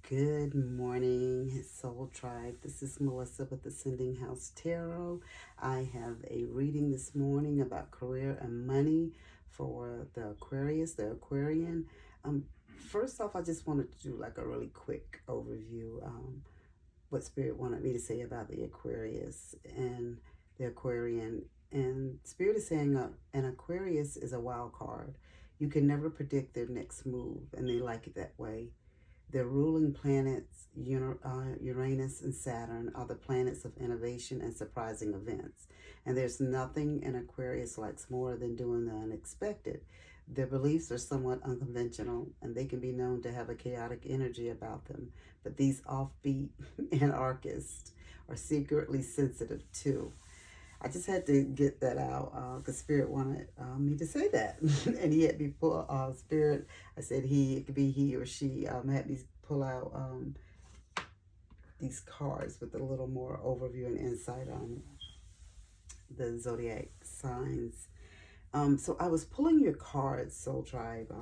Good morning, Soul Tribe. This is Melissa with Ascending House Tarot. I have a reading this morning about career and money for the Aquarius, the Aquarian. Um, First off, I just wanted to do like a really quick overview. What Spirit wanted me to say about the Aquarius and the Aquarian. And Spirit is saying an Aquarius is a wild card. You can never predict their next move, and they like it that way. Their ruling planets, Uranus and Saturn, are the planets of innovation and surprising events. And there's nothing an Aquarius likes more than doing the unexpected. Their beliefs are somewhat unconventional, and they can be known to have a chaotic energy about them. But these offbeat anarchists are secretly sensitive too. I just had to get that out because Spirit wanted me to say that. And he had me pull Spirit. I said he, it could be he or she, had me pull out these cards with a little more overview and insight on the zodiac signs. So I was pulling your cards, Soul Tribe,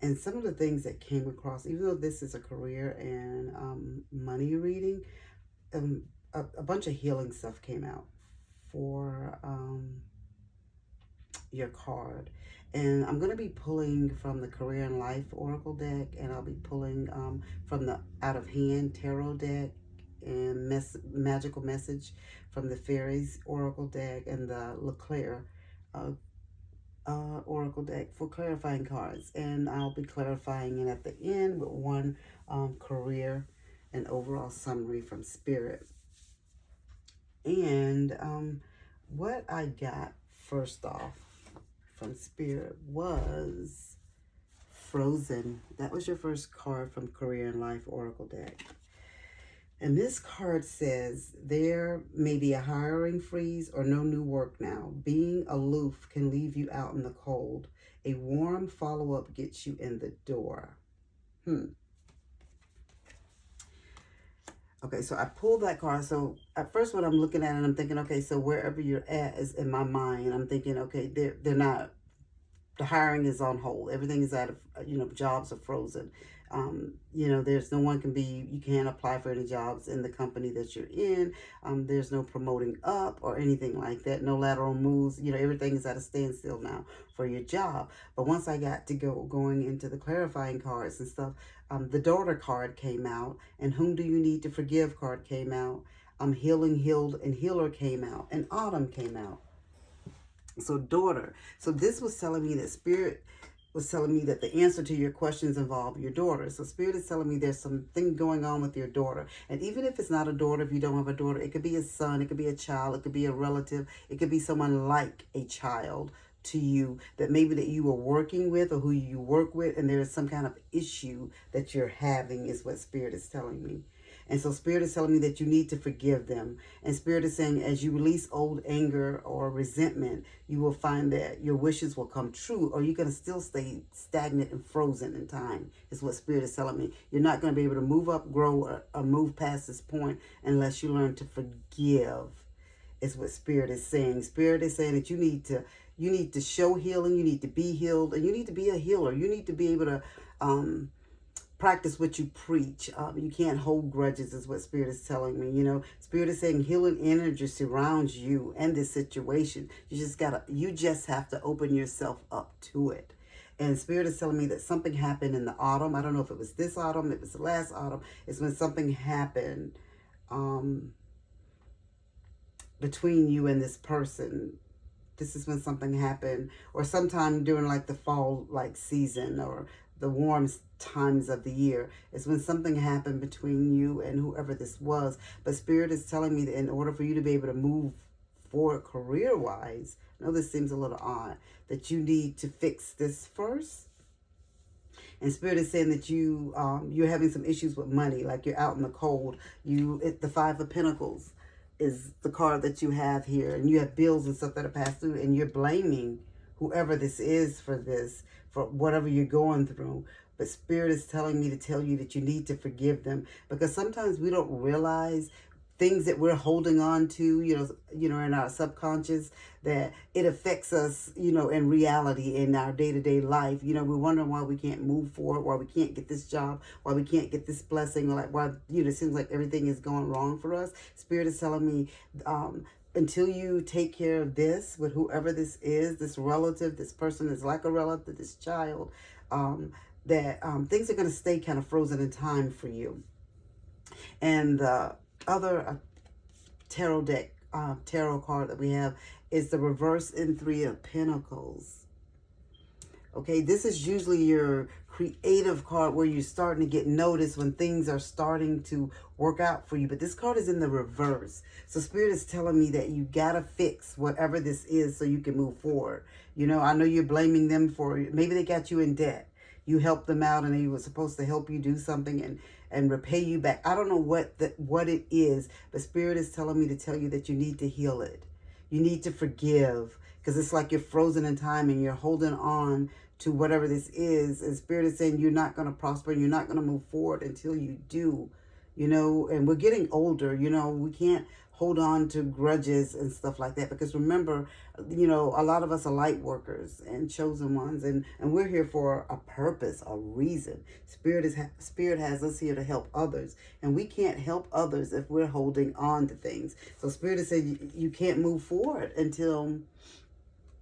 and some of the things that came across, even though this is a career and money reading, a bunch of healing stuff came out for your card. And I'm going to be pulling from the Career and Life Oracle deck, and I'll be pulling from the Out of Hand Tarot deck and Magical Message from the Fairies Oracle deck and the LeClaire uh, Oracle deck for clarifying cards. And I'll be clarifying it at the end with one career and overall summary from Spirit. And what I got first off from Spirit was Frozen. That was your first card from Career and Life Oracle deck. And this card says, there may be a hiring freeze or no new work now. Being aloof can leave you out in the cold. A warm follow-up gets you in the door. Okay, so I pulled that card. So at first when I'm looking at it, I'm thinking, okay, so wherever you're at is in my mind. I'm thinking, okay, they're not, the hiring is on hold. Everything is out of, jobs are frozen. There's no one can be, you can't apply for any jobs in the company that you're in. There's no promoting up or anything like that. No lateral moves. Everything is at a standstill now for your job. But once I got to going into the clarifying cards and stuff, the daughter card came out, and whom do you need to forgive card came out. Healing, healed, and healer came out, and autumn came out. So daughter. So this was telling me that Spirit was telling me that the answer to your questions involve your daughter. So Spirit is telling me there's something going on with your daughter. And even if it's not a daughter, if you don't have a daughter, it could be a son, it could be a child, it could be a relative, it could be someone like a child to you that maybe that you were working with or who you work with, and there is some kind of issue that you're having is what Spirit is telling me. And so Spirit is telling me that you need to forgive them. And Spirit is saying as you release old anger or resentment, you will find that your wishes will come true, or you're going to still stay stagnant and frozen in time, is what Spirit is telling me. You're not going to be able to move up, grow, or move past this point unless you learn to forgive, is what Spirit is saying. Spirit is saying that you need to show healing, you need to be healed, and you need to be a healer. You need to be able to practice what you preach. You can't hold grudges, is what Spirit is telling me. Spirit is saying healing energy surrounds you and this situation. You just have to open yourself up to it. And Spirit is telling me that something happened in the autumn. I don't know if it was this autumn, it was the last autumn. It's when something happened between you and this person. This is when something happened, or sometime during like the fall season or the warm times of the year is when something happened between you and whoever this was. But Spirit is telling me that in order for you to be able to move forward career-wise, I know this seems a little odd, that you need to fix this first. And Spirit is saying that you're having some issues with money, like you're out in the cold. The Five of Pentacles is the card that you have here, and you have bills and stuff that are passed through, and you're blaming whoever this is for this, for whatever you're going through. But Spirit is telling me to tell you that you need to forgive them, because sometimes we don't realize things that we're holding on to, in our subconscious, that it affects us, in reality, in our day-to-day life. We're wondering why we can't move forward, why we can't get this job, why we can't get this blessing, or like why, it seems like everything is going wrong for us. Spirit is telling me, until you take care of this with whoever this is, this relative, this person is like a relative, this child, that things are going to stay kind of frozen in time for you. And the other tarot card that we have is the reverse in 3 of Pentacles. Okay, this is usually your creative card where you're starting to get noticed when things are starting to work out for you. But this card is in the reverse. So Spirit is telling me that you got to fix whatever this is so you can move forward. I know you're blaming them for, maybe they got you in debt. You helped them out and they were supposed to help you do something and repay you back. I don't know what it is, but Spirit is telling me to tell you that you need to heal it. You need to forgive, because it's like you're frozen in time and you're holding on to whatever this is. And Spirit is saying you're not going to prosper and you're not going to move forward until you do, and we're getting older, we can't hold on to grudges and stuff like that, because remember, a lot of us are light workers and chosen ones, and we're here for a purpose, a reason. Spirit has us here to help others, and we can't help others if we're holding on to things. So Spirit is saying you can't move forward until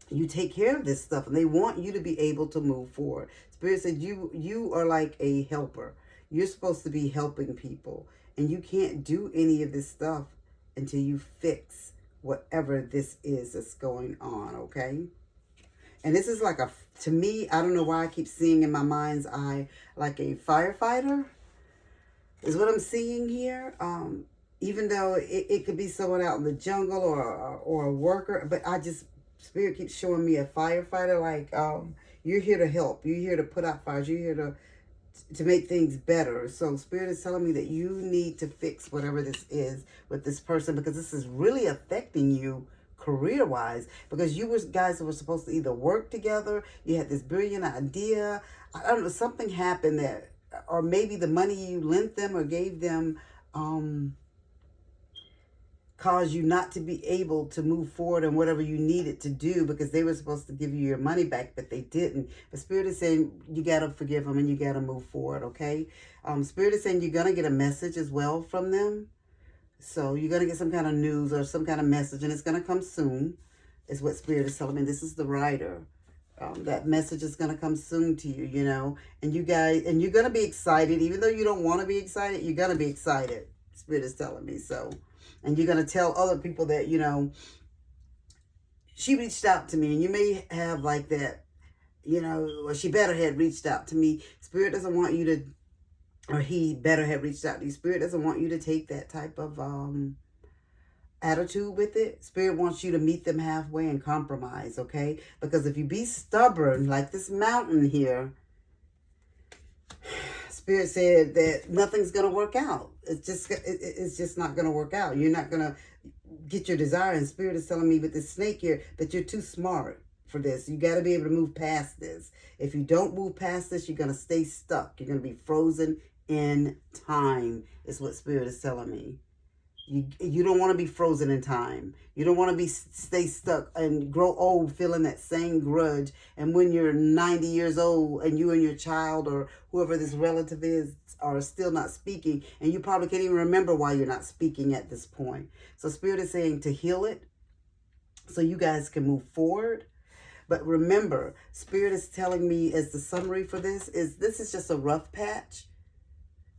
you take care of this stuff, and they want you to be able to move forward. Spirit said you are like a helper. You're supposed to be helping people, and you can't do any of this stuff until you fix whatever this is that's going on, okay? And this is like to me, I don't know why I keep seeing in my mind's eye like a firefighter is what I'm seeing here. Even though it could be someone out in the jungle or a worker, but Spirit keeps showing me a firefighter, like you're here to help. You're here to put out fires. You're here to make things better. So Spirit is telling me that you need to fix whatever this is with this person, because this is really affecting you career-wise, because you guys were supposed to either work together, you had this brilliant idea, I don't know, something happened that, or maybe the money you lent them or gave them caused you not to be able to move forward on whatever you needed to do, because they were supposed to give you your money back, but they didn't. The Spirit is saying you got to forgive them and you got to move forward, okay? Spirit is saying you're going to get a message as well from them. So you're going to get some kind of news or some kind of message, and it's going to come soon, is what Spirit is telling me. This is the writer. That message is going to come soon to you, and you guys, and you're going to be excited. Even though you don't want to be excited, you're going to be excited. Spirit is telling me so. And you're going to tell other people that, she reached out to me, and you may have like that, or she better had reached out to me. Spirit doesn't want you to, or he better have reached out to you. Spirit doesn't want you to take that type of attitude with it. Spirit wants you to meet them halfway and compromise, okay? Because if you be stubborn, like this mountain here, Spirit said that nothing's going to work out. It's just not going to work out. You're not going to get your desire. And Spirit is telling me with this snake here that you're too smart for this. You got to be able to move past this. If you don't move past this, you're going to stay stuck. You're going to be frozen in time, is what Spirit is telling me. You don't want to be frozen in time. You don't want to stay stuck and grow old feeling that same grudge. And when you're 90 years old and you and your child or whoever this relative is are still not speaking, and you probably can't even remember why you're not speaking at this point. So Spirit is saying to heal it so you guys can move forward. But remember, Spirit is telling me as the summary for this is just a rough patch.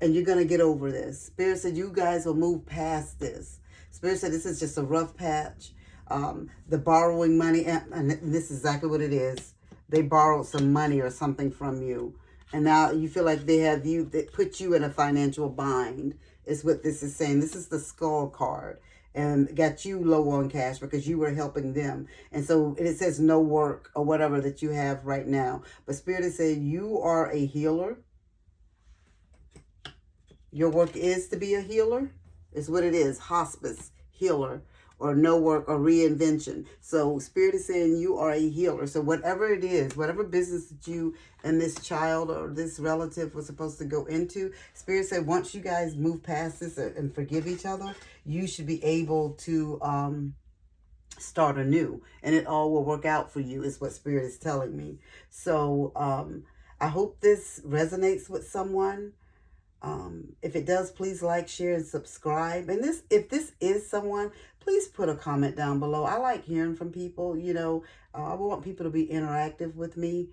And you're going to get over this. Spirit said you guys will move past this. Spirit said this is just a rough patch. The borrowing money, and this is exactly what it is. They borrowed some money or something from you. And now you feel like they put you in a financial bind, is what this is saying. This is the skull card. And got you low on cash because you were helping them. And so it says no work or whatever that you have right now. But Spirit is saying you are a healer. Your work is to be a healer. It's what it is. Hospice, healer. or no work or reinvention. So Spirit is saying you are a healer. So whatever it is, whatever business that you and this child or this relative was supposed to go into, Spirit said once you guys move past this and forgive each other, you should be able to start anew, and it all will work out for you, is what Spirit is telling me. So I hope this resonates with someone. If it does, please like, share, and subscribe. And if this is someone, please put a comment down below. I like hearing from people. You know, I want people to be interactive with me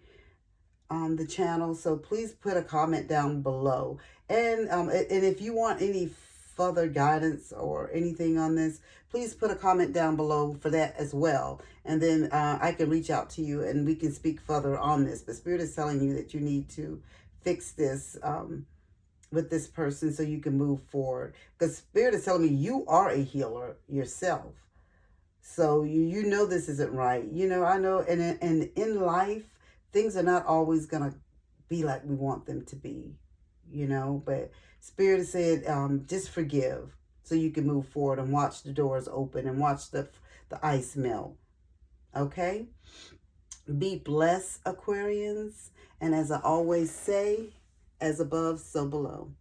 on the channel. So please put a comment down below. And if you want any further guidance or anything on this, please put a comment down below for that as well. And then I can reach out to you and we can speak further on this. But Spirit is telling you that you need to fix this with this person so you can move forward. Because Spirit is telling me you are a healer yourself. So you know this isn't right. You know, I know, and in life, things are not always going to be like we want them to be, you know. But Spirit has said, just forgive so you can move forward and watch the doors open and watch the ice melt. Okay? Be blessed, Aquarians. And as I always say, as above, so below.